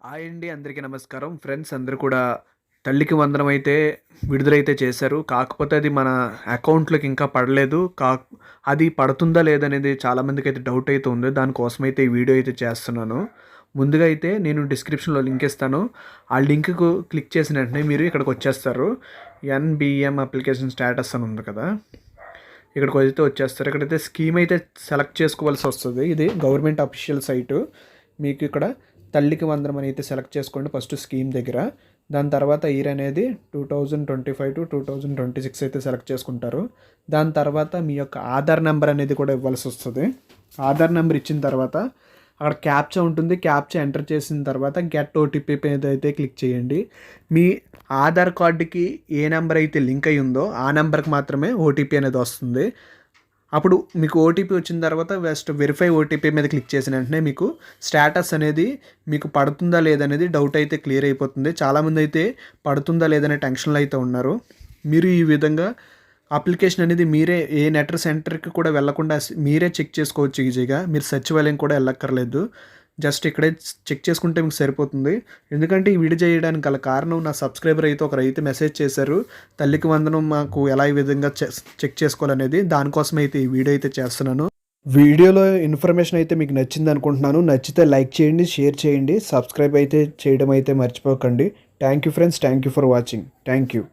Hi అండి, అందరికీ నమస్కారం. ఫ్రెండ్స్ అందరూ కూడా తల్లికి వందనం అయితే విడుదలైతే చేశారు. కాకపోతే అది మన అకౌంట్‌లోకి ఇంకా పడలేదు. అది పడుతుందా లేదా అనేది చాలామందికైతే డౌట్ అయితే ఉంది. దానికోసమైతే ఈ వీడియో అయితే చేస్తున్నాను. ముందుగా అయితే నేను డిస్క్రిప్షన్‌లో లింక్ ఇస్తాను. ఆ లింక్‌కు క్లిక్ చేసిన వెంటనే మీరు ఇక్కడికి వచ్చేస్తారు. ఎన్‌బీఎం అప్లికేషన్ స్టేటస్ అని ఉంది కదా! ఇక్కడికి అయితే వచ్చేస్తారు. ఇక్కడైతే స్కీమ్ అయితే సెలెక్ట్ చేసుకోవాల్సి వస్తుంది. ఇది గవర్నమెంట్ అఫీషియల్ సైటు. మీకు ఇక్కడ తల్లికి వందనం అని అయితే సెలెక్ట్ చేసుకోండి ఫస్ట్ స్కీమ్ దగ్గర. దాని తర్వాత ఇయర్ అనేది 2025 టు 2026 అయితే సెలెక్ట్ చేసుకుంటారు. దాని తర్వాత మీ యొక్క ఆధార్ నెంబర్ అనేది కూడా ఇవ్వాల్సి వస్తుంది. ఆధార్ నెంబర్ ఇచ్చిన తర్వాత అక్కడ క్యాప్చా ఉంటుంది. క్యాప్చా ఎంటర్ చేసిన తర్వాత గెట్ ఓటీపీ మీద అయితే క్లిక్ చేయండి. మీ ఆధార్ కార్డుకి ఏ నెంబర్ అయితే లింక్ అయి ఉందో ఆ నెంబర్కి మాత్రమే ఓటీపీ అనేది వస్తుంది. అప్పుడు మీకు ఓటీపీ వచ్చిన తర్వాత జస్ట్ వెరిఫై ఓటీపీ మీద క్లిక్ చేసిన వెంటనే మీకు స్టేటస్ అనేది మీకు పడుతుందా లేదనేది డౌట్ అయితే క్లియర్ అయిపోతుంది. చాలామంది అయితే పడుతుందా లేదనే టెన్షన్లో అయితే ఉన్నారు. మీరు ఈ విధంగా అప్లికేషన్ అనేది మీరే ఏ నెట్ సెంటర్కి కూడా వెళ్లకుండా మీరే చెక్ చేసుకోవచ్చు ఈజీగా. మీరు సచివాలయం కూడా వెళ్ళక్కర్లేదు. జస్ట్ ఇక్కడే చెక్ చేసుకుంటే మీకు సరిపోతుంది. ఎందుకంటే ఈ వీడియో చేయడానికి గల కారణం నా సబ్స్క్రైబర్ అయితే ఒక రైతు మెసేజ్ చేశారు. తల్లికి వందనం మాకు ఎలా ఈ విధంగా చెక్ చేసుకోవాలనేది. దానికోసం అయితే ఈ వీడియో అయితే చేస్తున్నాను. వీడియోలో ఇన్ఫర్మేషన్ అయితే మీకు నచ్చింది అనుకుంటున్నాను. నచ్చితే లైక్ చేయండి, షేర్ చేయండి, సబ్స్క్రైబ్ అయితే చేయడం అయితే మర్చిపోకండి. Thank you friends, thank you for watching. Thank you.